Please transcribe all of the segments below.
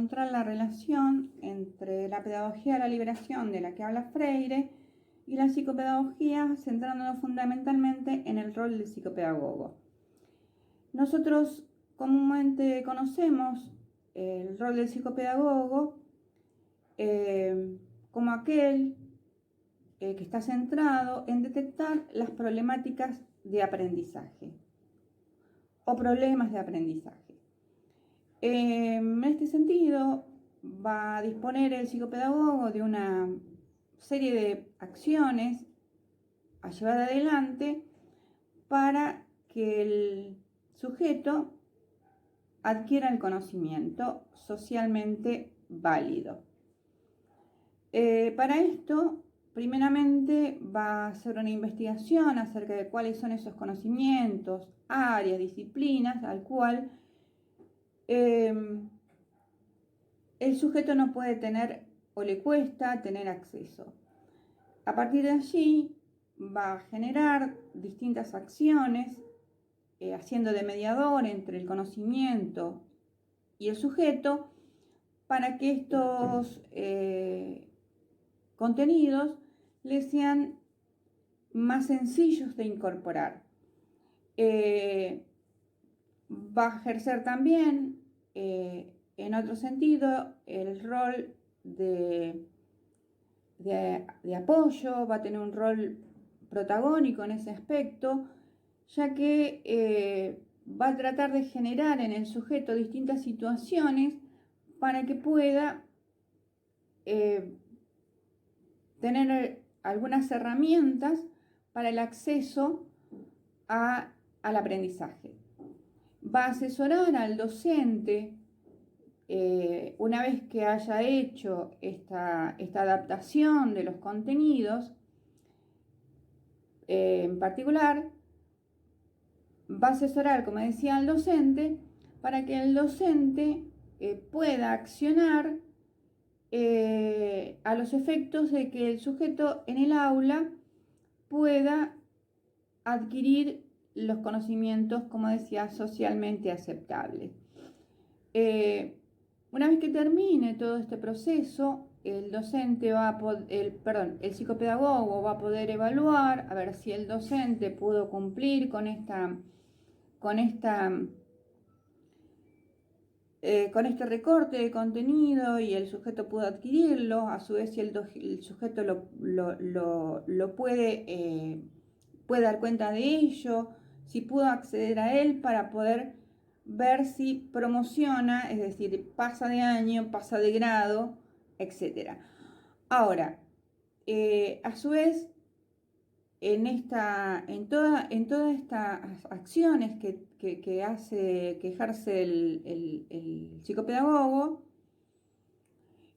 encontrar la relación entre la pedagogía de la liberación de la que habla Freire y la psicopedagogía, centrándonos fundamentalmente en el rol del psicopedagogo. Nosotros comúnmente conocemos el rol del psicopedagogo como aquel que está centrado en detectar las problemáticas de aprendizaje o problemas de aprendizaje. En este sentido, va a disponer el psicopedagogo de una serie de acciones a llevar adelante para que el sujeto adquiera el conocimiento socialmente válido. Para esto, primeramente va a hacer una investigación acerca de cuáles son esos conocimientos, áreas, disciplinas al cual el sujeto no puede tener o le cuesta tener acceso. A partir de allí va a generar distintas acciones haciendo de mediador entre el conocimiento y el sujeto para que estos contenidos les sean más sencillos de incorporar. Va a ejercer también, en otro sentido, el rol de apoyo, va a tener un rol protagónico en ese aspecto, ya que va a tratar de generar en el sujeto distintas situaciones para que pueda tener algunas herramientas para el acceso al aprendizaje. Va a asesorar al docente una vez que haya hecho esta adaptación de los contenidos. En particular, va a asesorar, como decía, al docente para que el docente pueda accionar a los efectos de que el sujeto en el aula pueda adquirir los conocimientos, como decía, socialmente aceptables. Una vez que termine todo este proceso, el docente el psicopedagogo va a poder evaluar a ver si el docente pudo cumplir con este recorte de contenido y el sujeto pudo adquirirlo. A su vez, si el sujeto lo puede dar cuenta de ello, si pudo acceder a él para poder ver si promociona, es decir, pasa de año, pasa de grado, etc. Ahora, a su vez, en todas estas acciones que ejerce el psicopedagogo,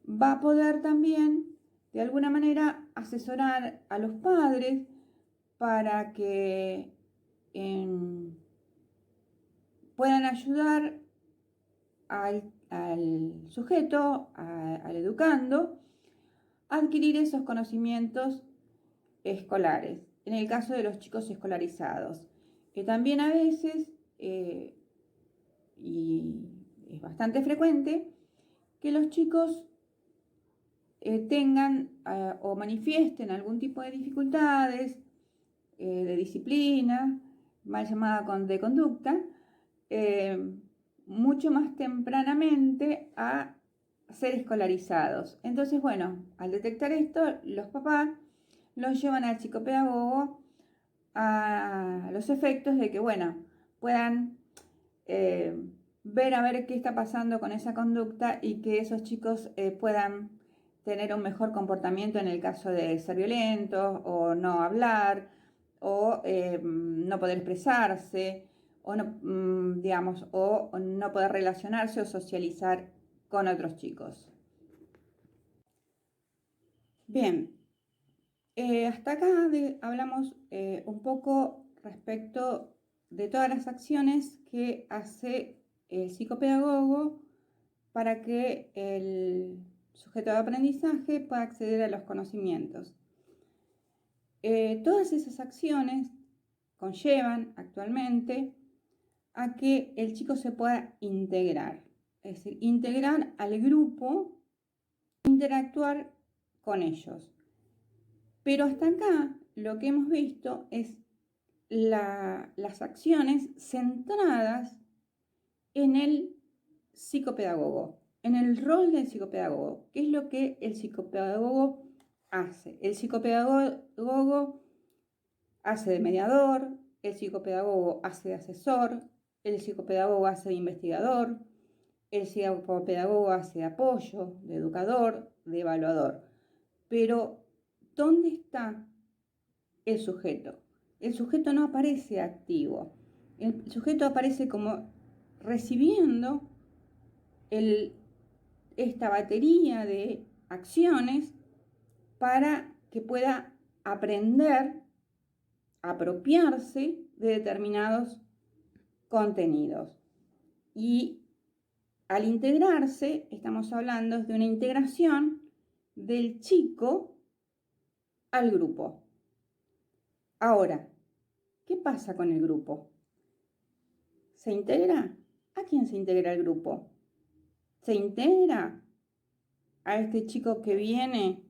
va a poder también, de alguna manera, asesorar a los padres para que puedan ayudar al sujeto, al educando, a adquirir esos conocimientos escolares, en el caso de los chicos escolarizados, que también a veces, y es bastante frecuente, que los chicos tengan o manifiesten algún tipo de dificultades de disciplina, mal llamada de conducta, mucho más tempranamente a ser escolarizados. Entonces, bueno, al detectar esto, los papás los llevan al psicopedagogo a los efectos de que, bueno, puedan ver a ver qué está pasando con esa conducta y que esos chicos puedan tener un mejor comportamiento en el caso de ser violentos o no hablar o no poder expresarse o no, digamos, o no poder relacionarse o socializar con otros chicos. Bien, hasta acá hablamos un poco respecto de todas las acciones que hace el psicopedagogo para que el sujeto de aprendizaje pueda acceder a los conocimientos. Todas esas acciones conllevan actualmente a que el chico se pueda integrar. es decir, integrar al grupo, interactuar con ellos. Pero hasta acá lo que hemos visto es las acciones centradas en el psicopedagogo, en el rol del psicopedagogo. ¿Qué es lo que el psicopedagogo hace? El psicopedagogo hace de mediador, el psicopedagogo hace de asesor, el psicopedagogo hace de investigador, el psicopedagogo hace de apoyo, de educador, de evaluador. Pero, ¿dónde está el sujeto? El sujeto no aparece activo. El sujeto aparece como recibiendo esta batería de acciones para que pueda aprender, apropiarse de determinados contenidos. Y al integrarse, estamos hablando de una integración del chico al grupo. Ahora, ¿qué pasa con el grupo? ¿Se integra? ¿A quién se integra el grupo? ¿Se integra a este chico que viene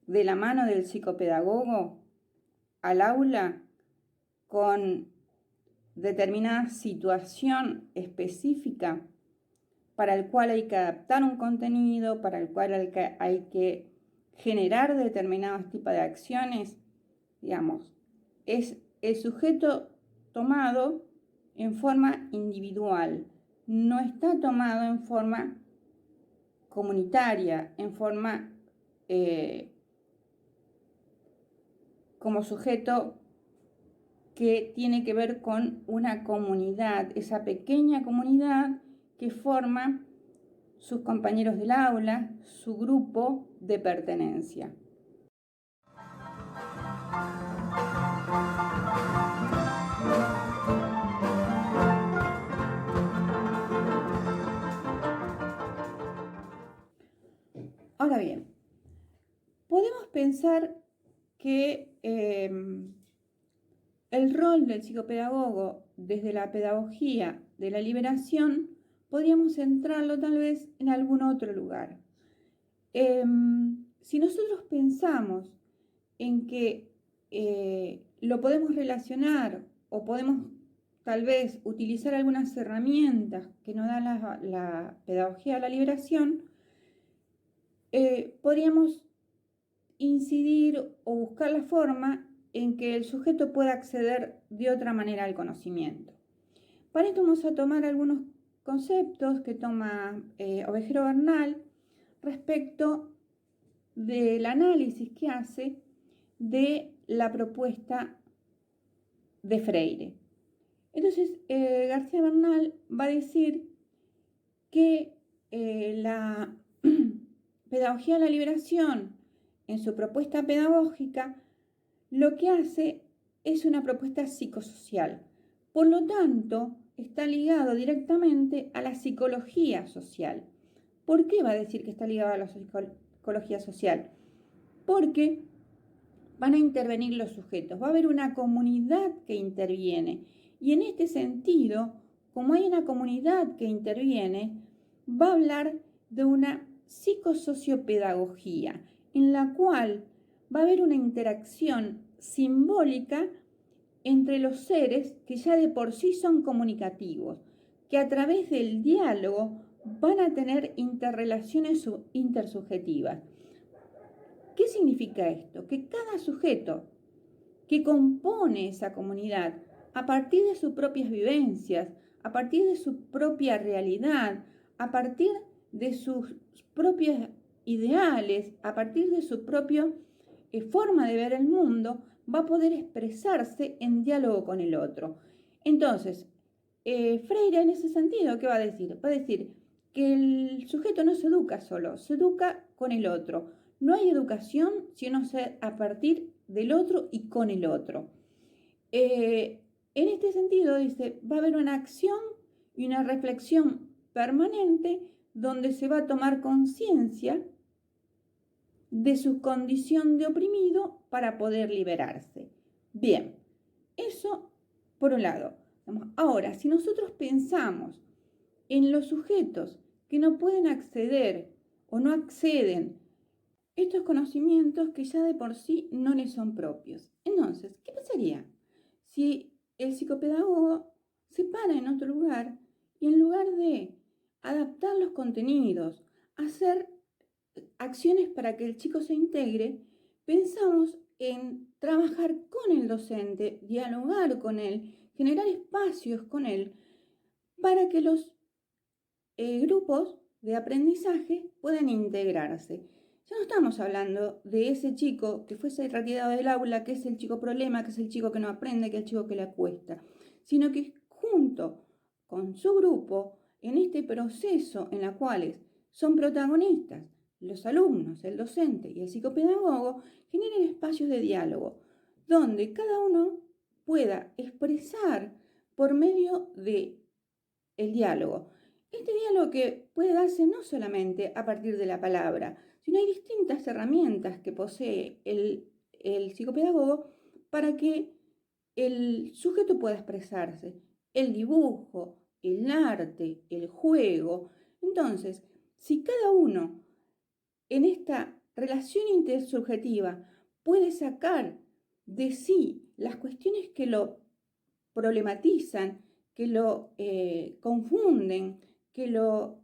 de la mano del psicopedagogo al aula con determinada situación específica para el cual hay que adaptar un contenido, para el cual hay que generar determinados tipos de acciones? Digamos, es el sujeto tomado en forma individual, no está tomado en forma comunitaria, en forma como sujeto que tiene que ver con una comunidad, esa pequeña comunidad que forma sus compañeros del aula, su grupo de pertenencia. Ahora bien, podemos pensar que el rol del psicopedagogo desde la pedagogía de la liberación podríamos centrarlo tal vez en algún otro lugar. Si nosotros pensamos en que lo podemos relacionar o podemos tal vez utilizar algunas herramientas que nos da la pedagogía de la liberación, podríamos incidir o buscar la forma en que el sujeto pueda acceder de otra manera al conocimiento. Para esto vamos a tomar algunos conceptos que toma Ovejero Bernal respecto del análisis que hace de la propuesta de Freire. Entonces, García Bernal va a decir que la pedagogía de la liberación, en su propuesta pedagógica, lo que hace es una propuesta psicosocial. Por lo tanto, está ligado directamente a la psicología social. ¿Por qué va a decir que está ligado a la psicología social? Porque van a intervenir los sujetos, va a haber una comunidad que interviene. Y en este sentido, como hay una comunidad que interviene, va a hablar de una psicosociopedagogía, en la cual va a haber una interacción simbólica entre los seres que ya de por sí son comunicativos, que a través del diálogo van a tener interrelaciones intersubjetivas. ¿Qué significa esto? Que cada sujeto que compone esa comunidad a partir de sus propias vivencias, a partir de su propia realidad, a partir de sus propios ideales, a partir de su propia forma de ver el mundo, va a poder expresarse en diálogo con el otro. Entonces, Freire en ese sentido, ¿qué va a decir? Va a decir que el sujeto no se educa solo, se educa con el otro. No hay educación sino a partir del otro y con el otro. En este sentido, dice, va a haber una acción y una reflexión permanente donde se va a tomar conciencia de su condición de oprimido para poder liberarse. Bien, eso por un lado. Ahora, si nosotros pensamos en los sujetos que no pueden acceder o no acceden estos conocimientos que ya de por sí no les son propios. Entonces, ¿qué pasaría si el psicopedagogo se para en otro lugar y en lugar de adaptar los contenidos, hacer acciones para que el chico se integre, pensamos en trabajar con el docente, dialogar con él, generar espacios con él para que los grupos de aprendizaje puedan integrarse? Ya no estamos hablando de ese chico que fuese retirado del aula, que es el chico problema, que es el chico que no aprende, que es el chico que le cuesta, sino que junto con su grupo, en este proceso en el cual son protagonistas los alumnos, el docente y el psicopedagogo, generen espacios de diálogo, donde cada uno pueda expresar por medio de el diálogo. Este diálogo que puede darse no solamente a partir de la palabra, sino hay distintas herramientas que posee el psicopedagogo para que el sujeto pueda expresarse. El dibujo, el arte, el juego. Entonces, si cada uno en esta relación intersubjetiva puede sacar de sí las cuestiones que lo problematizan, que lo confunden, que lo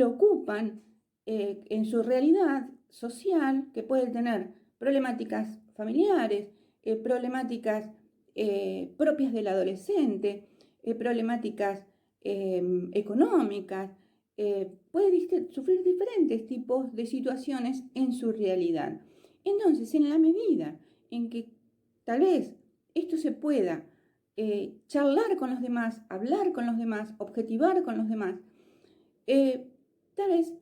ocupan en su realidad social, que puede tener problemáticas familiares, problemáticas propias del adolescente, problemáticas económicas, puede sufrir diferentes tipos de situaciones en su realidad. Entonces, en la medida en que tal vez esto se pueda charlar con los demás, hablar con los demás, objetivar con los demás, tal vez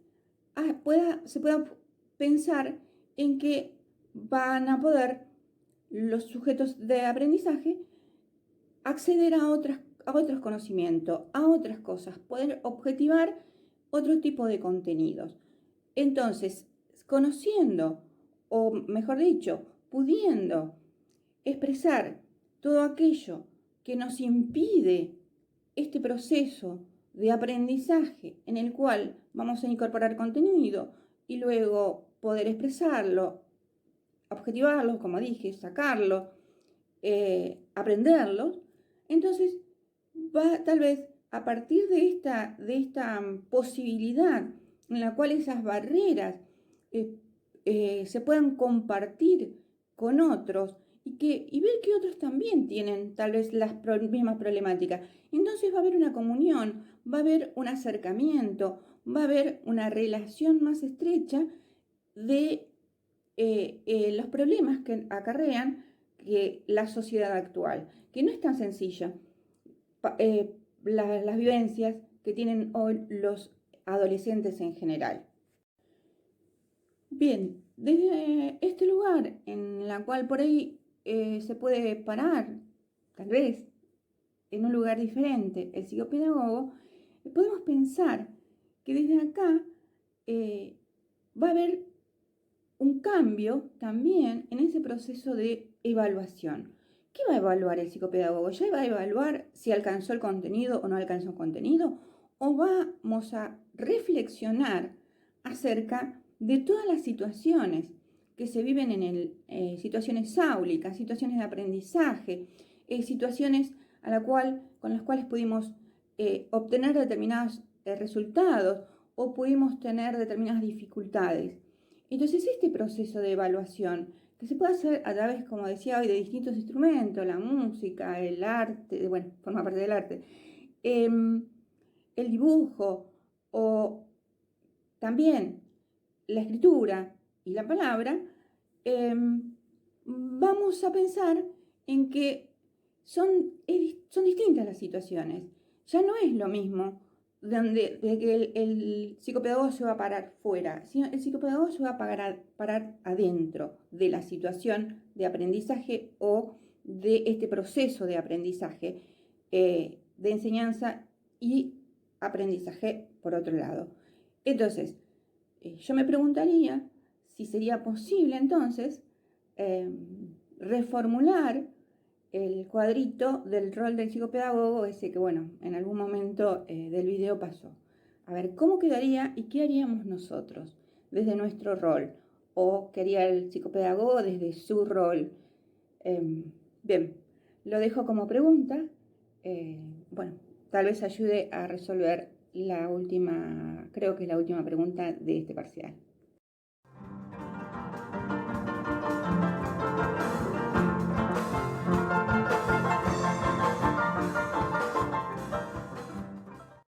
se pueda pensar en que van a poder los sujetos de aprendizaje acceder a otros conocimientos, a otras cosas, poder objetivar otro tipo de contenidos. Entonces, conociendo, o mejor dicho, pudiendo expresar todo aquello que nos impide este proceso de aprendizaje en el cual vamos a incorporar contenido y luego poder expresarlo, objetivarlo, como dije, sacarlo, aprenderlo. Entonces, tal vez a partir de esta posibilidad en la cual esas barreras se puedan compartir con otros y ver que otros también tienen tal vez las mismas problemáticas. Entonces va a haber una comunión, va a haber un acercamiento, va a haber una relación más estrecha de los problemas que acarrean la sociedad actual, que no es tan sencilla. Las vivencias que tienen hoy los adolescentes en general. Bien, desde este lugar en la cual por ahí se puede parar, tal vez en un lugar diferente, el psicopedagogo, podemos pensar que desde acá va a haber un cambio también en ese proceso de evaluación. ¿Qué va a evaluar el psicopedagogo? ¿Ya va a evaluar si alcanzó el contenido o no alcanzó el contenido? ¿O vamos a reflexionar acerca de todas las situaciones que se viven en situaciones áulicas, situaciones de aprendizaje, situaciones con las cuales pudimos obtener determinados resultados o pudimos tener determinadas dificultades? Entonces, este proceso de evaluación, que se puede hacer a través, como decía hoy, de distintos instrumentos, la música, el arte, bueno, forma parte del arte, el dibujo o también la escritura y la palabra, vamos a pensar en que son distintas las situaciones. Ya no es lo mismo de que el psicopedagogo se va a parar fuera, sino el psicopedagogo se va a parar adentro de la situación de aprendizaje o de este proceso de aprendizaje, de enseñanza y aprendizaje por otro lado. Entonces, yo me preguntaría si sería posible entonces reformular el cuadrito del rol del psicopedagogo, ese que, bueno, en algún momento del video pasó. A ver, ¿cómo quedaría y qué haríamos nosotros desde nuestro rol? ¿O qué haría el psicopedagogo desde su rol? Bien, lo dejo como pregunta. Bueno, tal vez ayude a resolver la última, creo que es la última pregunta de este parcial.